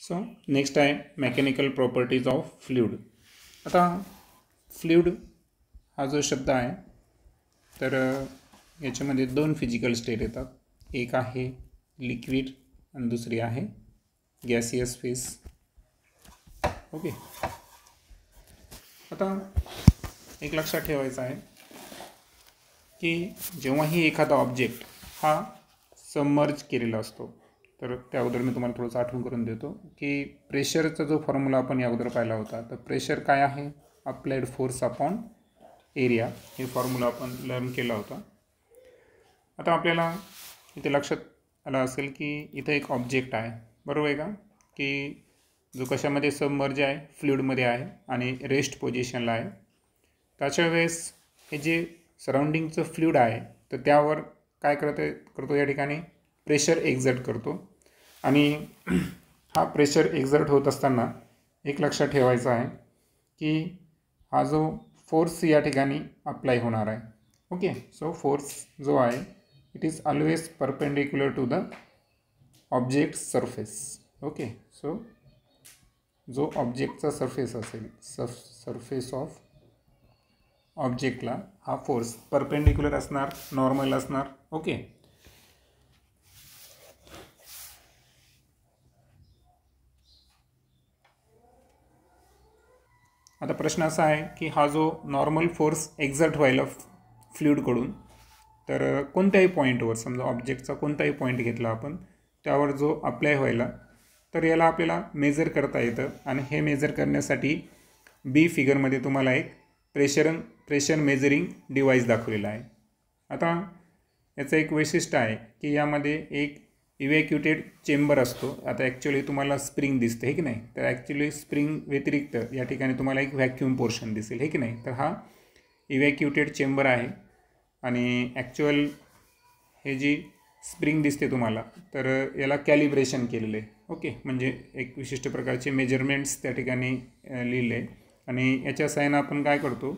So next आहे mechanical properties of fluid. आता fluid हा जो शब्द आहे तर याच्यामध्ये दोन फिजिकल स्टेट येतात. एक आहे लिक्विड आणि दुसरी आहे गॅसियस फेज. ओके, आता एक लक्षात ठेवायचं आहे की जेव्हाही एखादा ऑब्जेक्ट हा सबमर्ज केलेला असतो तर त्या अगोदर मी तुम्हाला थोडंसं आठवण करून देतो की प्रेशरचा जो फॉर्म्युला आपण या अगोदर पाहिला होता. तर प्रेशर काय आहे? Applied force upon area. हे फॉर्म्युला आपण लर्न केला होता. आता आपल्याला इथे लक्षात आलं असेल की इथे एक ऑब्जेक्ट आहे, बरोबर आहे का, की जो कशामध्ये सबमर्ज आहे, फ्लुइडमध्ये आहे आणि रेस्ट पोझिशनला आहे. त्याच्या वेळेस हे जे सराउंडिंगचं फ्लुइड आहे तर त्यावर काय करतो या ठिकाणी प्रेशर एक्झर्ट करतो. आणि हा प्रेशर एक्झर्ट होत असताना एक लक्षात ठेवायचं आहे की हा जो फोर्स या ठिकाणी अप्लाय होणार आहे. ओके, सो फोर्स जो आहे it is always perpendicular to the object surface. Okay, so जो ऑब्जेक्टचा सरफेस असेल, सरफेस ऑफ ऑब्जेक्टला हा फोर्स परपेंडिक्युलर असणार, नॉर्मल असणार. ओके, आता प्रश्न असा आहे की हा जो नॉर्मल फोर्स एक्झर्ट व्हायला फ्लुइडकडून तर कोणत्याही पॉईंटवर, समजा ऑब्जेक्टचा कोणताही पॉईंट घेतला आपण, त्यावर जो अप्लाय व्हायला तर याला आपल्याला मेजर करता येतं. आणि हे मेजर करण्यासाठी बी फिगरमध्ये तुम्हाला एक प्रेशर मेजरिंग डिव्हाइस दाखवलेला आहे. आता याचं एक वैशिष्ट्य आहे की यामध्ये एक इव्हॅक्युटेड चेंबर असतो. आता ॲक्च्युली तुम्हाला स्प्रिंग दिसते हे की नाही, तर ॲक्च्युली स्प्रिंग व्यतिरिक्त या ठिकाणी तुम्हाला एक व्हॅक्यूम पोर्शन दिसेल हे की नाही. तर हा इव्हॅक्युटेड चेंबर आहे आणि ॲक्च्युअल हे जी स्प्रिंग दिसते तुम्हाला तर याला कॅलिब्रेशन केलेलं आहे. ओके, म्हणजे एक विशिष्ट प्रकारचे मेजरमेंट्स त्या ठिकाणी लिहिले आहे. आणि याच्या साहाय्यानं आपण काय करतो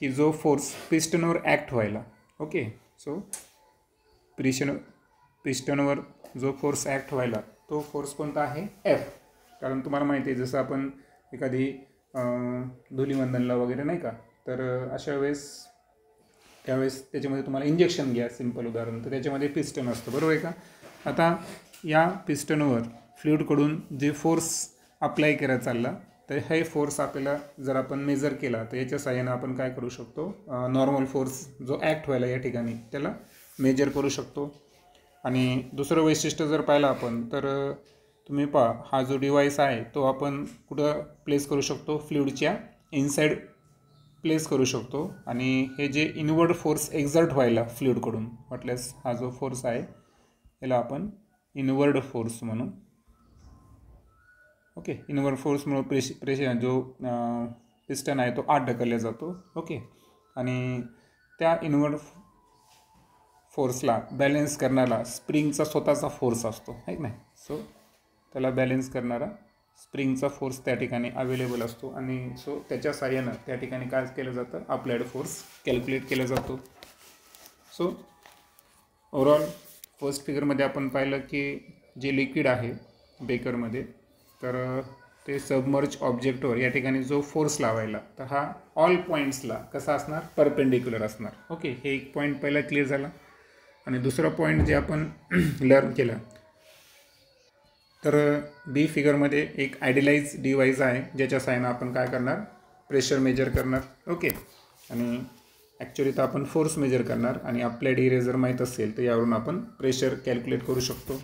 की जो फोर्स पिस्टनवर ॲक्ट व्हायला, ओके, सो पिस्टनवर जो फोर्स ॲक्ट व्हायला तो फोर्स कोणता आहे? एफ. कारण तुम्हाला माहिती आहे जसं आपण एखादी धुलीवंदनला वगैरे नाही का, तर अशा वेळेस त्यावेळेस त्याच्यामध्ये तुम्हाला इंजेक्शन घ्या, सिंपल उदाहरण, तर त्याच्यामध्ये पिस्टन असतं, बरोबर आहे का. आता या पिस्टनवर फ्लुइडकडून जे फोर्स अप्लाय करायला चालला तर हे फोर्स आपल्याला जर आपण मेजर केला तर याच्या साहाय्यानं आपण काय करू शकतो, नॉर्मल फोर्स जो ॲक्ट व्हायला या ठिकाणी त्याला मेजर करू शकतो. आणि दुसरं वैशिष्ट्य जर पाहिलं आपण तर तुम्ही पहा, हा जो डिव्हाइस आहे तो आपण कुठं प्लेस करू शकतो? फ्लुइडच्या इनसाईड प्लेस करू शकतो. आणि हे जे इनवर्ड फोर्स एक्झर्ट व्हायला फ्लुइडकडून म्हटल्यास हा जो फोर्स आहे याला आपण इनवर्ड फोर्स म्हणू. ओके, इनवर्ड फोर्समुळे प्रेशर जो पिस्टन आहे तो आत ढकलला जातो. ओके, आणि त्या इनवर्ड फोर्सला बॅलेन्स करणारा स्प्रिंगचा स्वतःचा फोर्स असतो आहे की नाही. सो त्याला बॅलेन्स करणारा स्प्रिंगचा फोर्स त्या ठिकाणी अवेलेबल असतो. आणि सो त्याच्या साहाय्यानं त्या ठिकाणी काय केलं जातं? अप्लाइड फोर्स कॅल्क्युलेट केला जातो. सो ओव्हरऑल फर्स्ट फिगरमध्ये आपण पाहिलं की जे लिक्विड आहे बेकरमध्ये तर ते सबमर्ज ऑब्जेक्टवर या ठिकाणी जो फोर्स लावायला तर हा ऑल पॉईंट्सला कसा असणार? परपेंडिक्युलर असणार. ओके, हे एक पॉईंट पहिला क्लिअर झाला. आणि दुसरा पॉईंट जे आपण लर्न केला तर बी फिगरमध्ये एक आयडियलाइज डिव्हाइस आहे ज्याच्या साहाय्यानं आपण काय करणार? प्रेशर मेजर करणार. ओके, आणि ॲक्च्युली तर आपण फोर्स मेजर करणार आणि अप्लाइड एरिया जर माहीत असेल तर यावरून आपण प्रेशर कॅल्क्युलेट करू शकतो.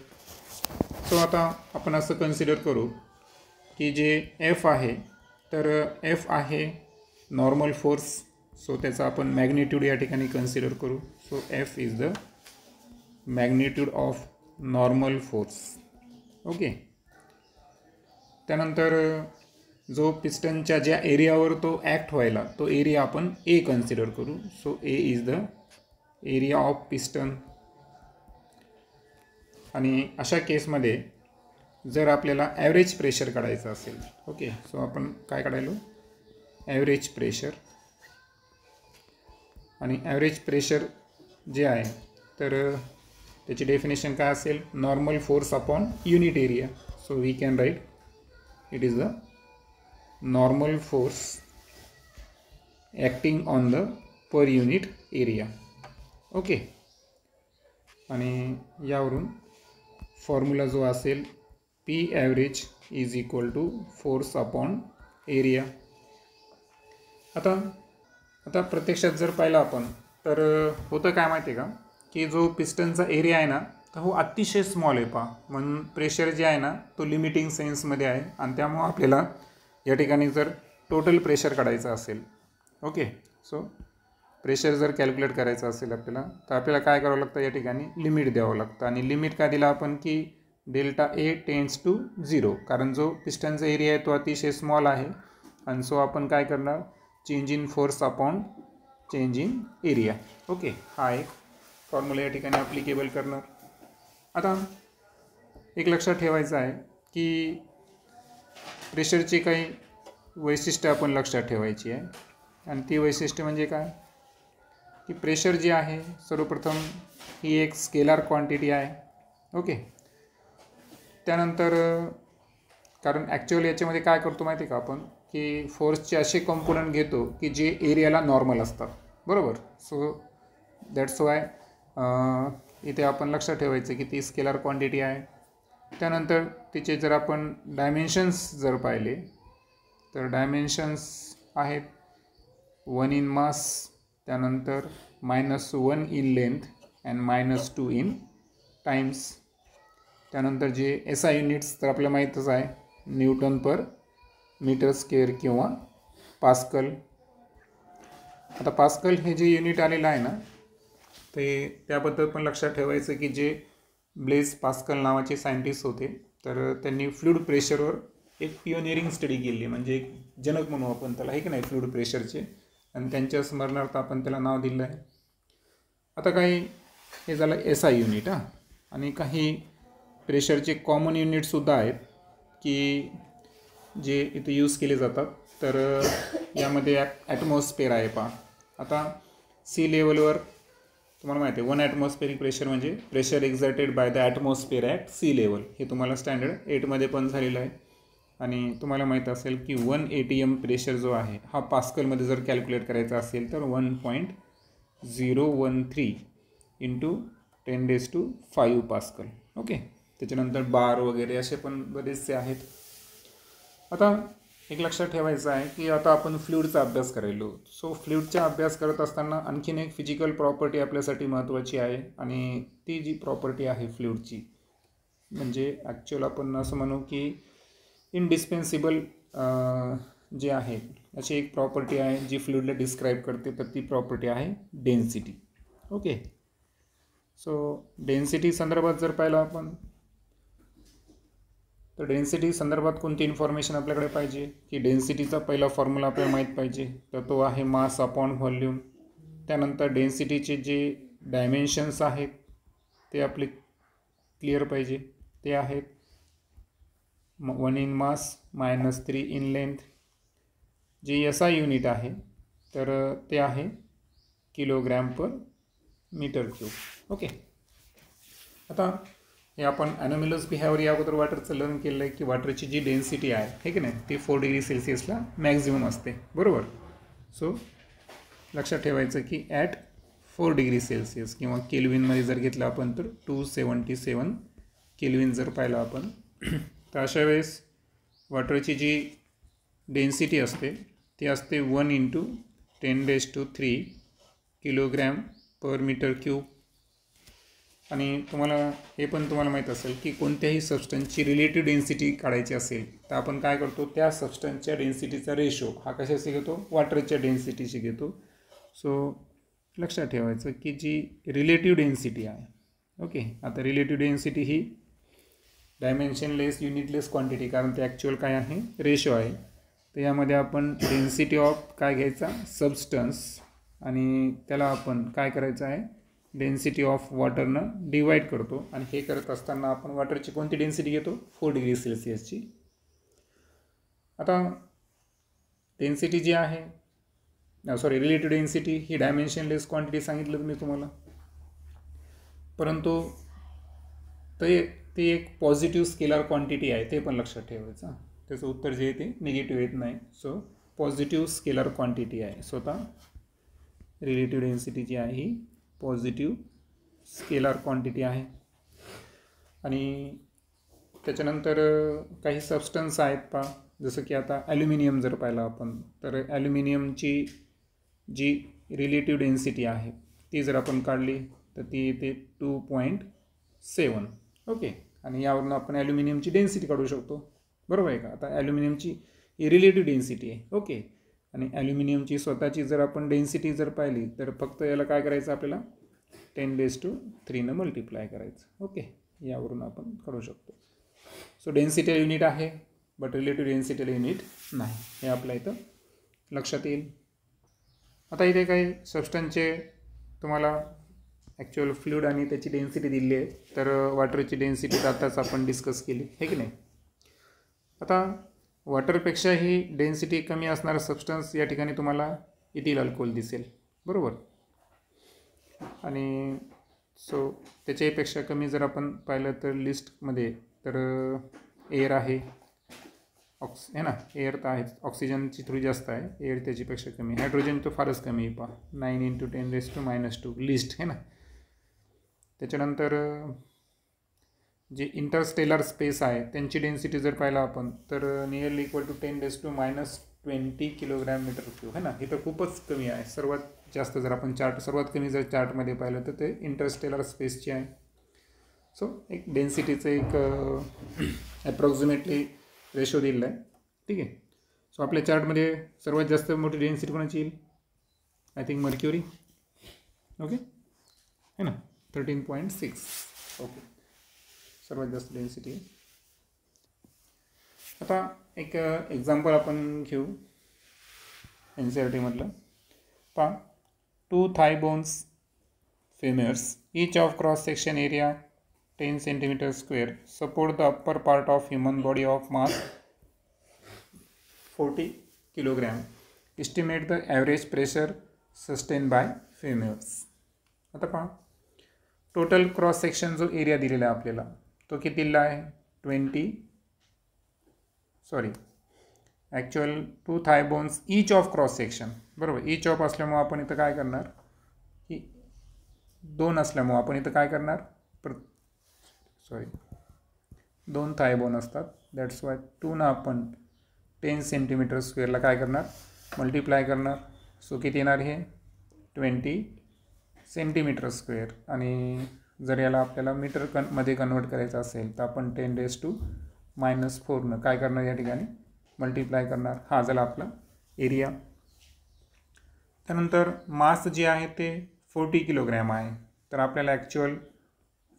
सो आता आपण असं कन्सिडर करू की जे एफ आहे तर एफ आहे नॉर्मल फोर्स. सो त्याचा आपण मॅग्निट्यूड या ठिकाणी कन्सिडर करू. So F is the magnitude of normal force. Okay, त्यानंतर जो पिस्टनच्या ज्या एरियावर तो ॲक्ट व्हायला तो एरिया आपण ए कन्सिडर करू. So A is the area of piston. आणि अशा केसमध्ये जर आपल्याला ॲव्हरेज प्रेशर काढायचं असेल, ओके, सो आपण काय काढायलो? Average pressure. आणि ॲव्हरेज प्रेशर जे आहे तर त्याची डेफिनेशन काय असेल? Normal force upon unit area. So we can write it is the normal force acting on the per unit area. Okay. आणि यावरून फॉर्म्युला जो असेल P average is equal to force upon area. आता प्रत्यक्षात जर पाहिलं आपण तर होतं काय माहिती आहे का, की जो पिस्टनचा एरिया आहे ना तर हो अतिशय स्मॉल आहे पहा. म्हणून प्रेशर जे आहे ना तो लिमिटिंग सेन्समध्ये आहे आणि त्यामुळं आपल्याला या ठिकाणी जर टोटल प्रेशर काढायचं असेल, ओके, सो प्रेशर जर कॅल्क्युलेट करायचं असेल आपल्याला तर आपल्याला काय करावं लागतं, या ठिकाणी लिमिट द्यावं लागतं. आणि लिमिट काय दिला आपण की डेल्टा ए टेंड्स टू 0, कारण जो पिस्टनचा एरिया आहे तो अतिशय स्मॉल आहे आणि सो आपण काय करणार, change in force upon change in area. Okay, हा एक फॉर्म्युला या ठिकाणी ॲप्लिकेबल करणार. आता एक लक्षात ठेवायचं आहे की प्रेशरची काही वैशिष्ट्ये आपण लक्षात ठेवायची आहे. आणि ती वैशिष्ट्य म्हणजे काय की प्रेशर जे आहे सर्वप्रथम ही एक स्केलार क्वांटिटी आहे. ओके. त्यानंतर कारण ॲक्च्युअली याच्यामध्ये काय करतो माहिती आहे का आपण, की फोर्सचे असे कंपोनंट घेतो की जे एरियाला नॉर्मल असतात, बरोबर. सो दॅट्स वाय इथे आपण लक्षात ठेवायचं की ती स्केलार क्वांटिटी आहे. त्यानंतर तिचे जर आपण डायमेन्शन्स जर पाहिले तर डायमेन्शन्स आहेत 1 इन मास, त्यानंतर -1 in length and -2 in times. त्यानंतर जे SI युनिट्स तर आपल्याला माहीतच आहे, न्यूटन पर मीटर स्क्वेअर किंवा पास्कल. आता पास्कल हे जे युनिट आलेलं आहे ना ते त्याबद्दल पण लक्षात ठेवायचं की जे ब्लेज पास्कल नावाचे सायंटिस्ट होते तर त्यांनी फ्लूइड प्रेशरवर एक पिओनियरिंग स्टडी केली, म्हणजे एक जनक म्हणू आपण त्याला, हे की नाही, फ्लूइड प्रेशरचे. आणि त्यांच्या स्मरणार्थ आपण त्याला नाव दिलं आहे. आता काही हे झालं SI युनिट. आणि काही प्रेशरचे कॉमन युनिटसुद्धा आहेत की जे इथे यूज केले जातात. तर यामध्ये ॲटमॉस्फिअर आहे पहा. आता सी लेवलवर तुम्हाला माहिती आहे 1 ॲटमॉस्फेरिक प्रेशर म्हणजे pressure exerted by the atmosphere at sea level. हे तुम्हाला स्टँडर्ड 8मध्ये पण झालेलं आहे. आणि तुम्हाला माहीत असेल की 1 ATM प्रेशर जो आहे हा पास्कलमध्ये जर कॅल्क्युलेट करायचा असेल तर 1.013 इंटू 10⁵ पास्कल. ओके. त्याच्यानंतर बार वगैरे असे पण बरेचसे आहेत. आता एक लक्षात ठेवायचं आहे की आता आपण फ्लुइडचा अभ्यास करायलो. सो फ्लुइडचा अभ्यास करत असताना आणखीन एक फिजिकल प्रॉपर्टी आपल्यासाठी महत्त्वाची आहे आणि ती जी प्रॉपर्टी आहे फ्लुइडची म्हणजे ॲक्च्युअल आपण असं म्हणू की इनडिस्पेन्सिबल जे आहे अशी एक प्रॉपर्टी आहे जी फ्लुइडला डिस्क्राईब करते. तर ती प्रॉपर्टी आहे डेन्सिटी. ओके. सो डेन्सिटी संदर्भात जर पाहिलं आपण तर डेन्सिटी संदर्भात कोणती इन्फॉर्मेशन आपल्याकडे पाहिजे की डेन्सिटीचा पहिला फॉर्म्युला आपल्याला माहीत पाहिजे, तर तो आहे मास अपॉन व्हॉल्यूम. त्यानंतर डेन्सिटीचे जे डायमेन्शन्स आहेत ते आपले क्लिअर पाहिजे. ते आहेत 1 इन मास -3 इन लेंथ. जे SI युनिट आहे तर ते आहे किलोग्रॅम पर मीटर क्यूब. ओके. आता हे आपण ॲनोमॅलस बिहेवियर या अगोदर वॉटरचं लर्न केलं आहे की वॉटरची जी डेन्सिटी आहे हे की नाही ती 4 डिग्री सेल्सिअसला मॅक्झिमम असते, बरोबर. सो लक्षात ठेवायचं की ॲट 4 डिग्री सेल्सिअस किंवा केल्विनमध्ये जर घेतलं आपण तर 277 केल्विन जर पाहिलं आपण तर अशा वेळेस वॉटरची जी डेन्सिटी असते ती असते 1 इंटू 10⁻³ किलोग्रॅम पर मीटर क्यूब. आणि तुम्हाला हे पण तुम्हाला माहीत असेल की कोणत्याही सबस्टन्सची रिलेटिव्ह डेन्सिटी काढायची असेल तर आपण काय करतो, त्या सबस्टन्सच्या डेन्सिटीचा रेशो हा कशाशी घेतो, वॉटरच्या डेन्सिटीशी घेतो. सो लक्षात ठेवायचं की जी रिलेटिव्ह डेन्सिटी आहे, ओके. आता रिलेटिव्ह डेन्सिटी ही डायमेन्शनलेस युनिटलेस क्वांटिटी, कारण ते ॲक्च्युअल काय आहे, रेशो आहे. तर यामध्ये आपण डेन्सिटी ऑफ काय घ्यायचा, सबस्टन्स, आणि त्याला आपण काय करायचं आहे, डेन्सिटी ऑफ वॉटरनं डिवाईड करतो. आणि हे करत असताना आपण वॉटरची कोणती डेन्सिटी घेतो, 4 डिग्री सेल्सिअसची. आता डेन्सिटी जी आहे रिलेटिव्ह डेन्सिटी ही डायमेन्शनलेस क्वांटिटी सांगितलं मी तुम्हाला, परंतु ते एक पॉझिटिव्ह स्केलर क्वांटिटी आहे, ते पण लक्षात ठेवायचं. त्याचं उत्तर जे आहे ते निगेटिव्ह येत नाही. सो पॉझिटिव्ह स्केलर क्वांटिटी आहे. स्वतः रिलेटिव्ह डेन्सिटी जी आहे ही पॉझिटिव्ह स्केलर क्वांटिटी आहे. आणि त्याच्यानंतर काही सबस्टन्स आहेत पहा, जसं की आता ॲल्युमिनियम जर पाहिलं आपण, तर ॲल्युमिनियमची जी रिलेटिव्ह डेन्सिटी आहे ती जर आपण काढली तर ती येते 2.7. ओके. आणि यावरून आपण ॲल्युमिनियमची डेन्सिटी काढू शकतो, बरोबर आहे का. आता ॲल्युमिनियमची ही रिलेटिव्ह डेन्सिटी आहे. ओके. आणि ॲल्युमिनियमची स्वतःची जर आपण डेन्सिटी जर पाहिली तर फक्त याला काय करायचं, आपल्याला 10⁻³ मल्टिप्लाय करायचं. ओके. यावरून आपण काढू शकतो. सो डेन्सिटी युनिट आहे बट रिलेटिव्ह डेन्सिटी युनिट नाही, हे आपल्या इथं लक्षात येईल. आता इथे काही सबस्टन्सचे तुम्हाला ॲक्च्युअल फ्लुइड आणि त्याची डेन्सिटी दिली आहे. तर वॉटरची डेन्सिटी आताच आपण डिस्कस केली आहे की नाही. आता वॉटरपेक्षा ही डेन्सिटी कमी असणारा सबस्टन्स या ठिकाणी तुम्हाला इथिल अल्कोहोल दिसेल, बरोबर. आणि सो त्याच्यापेक्षा कमी जर आपण पाहिलं तर लिस्टमध्ये तर एअर आहे, आहे ना. एअर तर आहेच, ऑक्सिजनची थोडी जास्त आहे, एअर त्याच्यापेक्षा कमी. हायड्रोजन तो फारच कमी आहे पहा, 9 × 10⁻² लिस्ट आहे ना. त्याच्यानंतर जे इंटरस्टेलर स्पेस आहे त्यांची डेन्सिटी जर पाहिला आपण तर नियरली इक्वल टू 10⁻20 kg/m³, है ना. हे तर खूपच कमी आहे. सर्वात जास्त जर आपण सर्वात कमी जर चार्टमध्ये पाहिलं तर ते इंटरस्टेलर स्पेसची आहे. सो एक डेन्सिटीचं एक ॲप्रॉक्सिमेटली रेशो दिलेला आहे, ठीक आहे. सो आपल्या चार्टमध्ये सर्वात जास्त मोठी डेन्सिटी कोणाची येईल, आय थिंक मर्क्युरी. ओके, है ना, 13.6. ओके, सर्वात जास्त डेन्सिटी. आता एक एक्झाम्पल आपण घेऊ NCERT मधलं. पहा, 2 thigh bones femurs, each of cross section area 10 cm², support the upper part of human body of mass 40 kg. Estimate the average pressure sustained by femurs. आता पहा, टोटल क्रॉस सेक्शन जो area दिलेला आहे आपल्याला तो किती दिलेला आहे, 2 thigh bones each of cross section, बरोबर. ईच ऑफ असल्यामुळे आपण इथं काय करणार, की 2 असल्यामुळे आपण इथं काय करणार, 2 थाय बोन असतात, दॅट्स वाय 2 ना आपण 10 cm² ला काय करणार, मल्टिप्लाय करणार. सो किती येणार, हे 20 cm². आणि जर याला आपल्याला मीटर मध्ये कन्वर्ट करायचं असेल तर आपण 10⁻⁴ न काय करणार, या ठिकाणी मल्टिप्लाय करणार. हा झाला आपला एरिया. त्यानंतर मास जे आहे ते 40 kg आहे. तर आपल्याला ॲक्च्युअल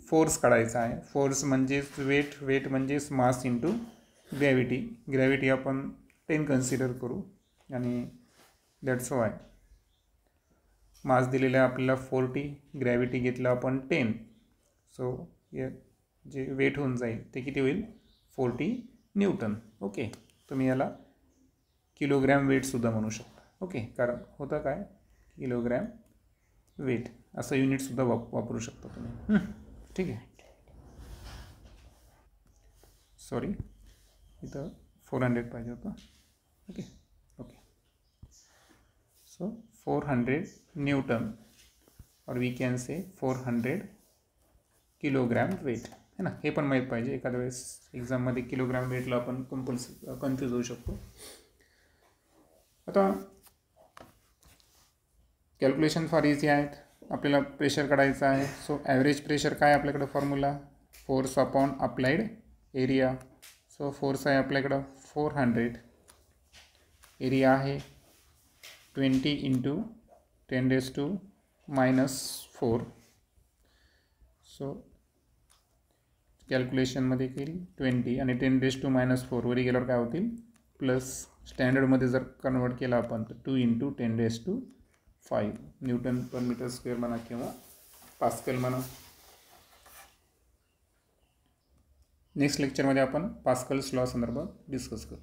फोर्स काढायचा आहे. फोर्स म्हणजेच वेट, वेट म्हणजेच मास इंटू ग्रॅव्हिटी. ग्रॅव्हिटी आपण 10 कन्सिडर करू आणि दॅट्स वाय मास दिलेला आहे आपल्याला 40, ग्रॅव्हिटी घेतलं आपण 10. सो जे वेट होऊन जाईल ते किती होईल, 40 न्यूटन. ओके, तुम्ही याला किलोग्रॅम वेटसुद्धा म्हणू शकता. ओके, कारण होतं काय, किलोग्रॅम वेट असं युनिटसुद्धा वापरू शकता तुम्ही, ठीक आहे. सॉरी, इथं 400 पाहिजे होतं. Okay okay. सो 400 न्यूटन और we can say 400 kilogram weight, है ना. हे पण माहीत पाहिजे, एखाद्या वेळेस एक्झाममध्ये किलोग्रॅम वेटला आपण कन्फ्यूज होऊ शकतो. आता कॅल्क्युलेशन फार इझी आहेत. आपल्याला प्रेशर काढायचं आहे. सो ॲव्हरेज प्रेशर काय आपल्याकडं formula, force upon applied area. So force आहे आपल्याकडं 400, एरिया आहे 20 × 10⁻⁴. सो कॅल्क्युलेशनमध्ये केली 20 आणि 10⁻⁴ वरी गेल्यावर काय होतील प्लस. स्टँडर्डमध्ये जर कन्वर्ट केला आपण तर 2 × 10⁵ न्यूटन पर मीटर स्क्वेअर म्हणा किंवा पास्कल म्हणा. नेक्स्ट लेक्चरमध्ये आपण पास्कल्स लॉ संदर्भात डिस्कस करू.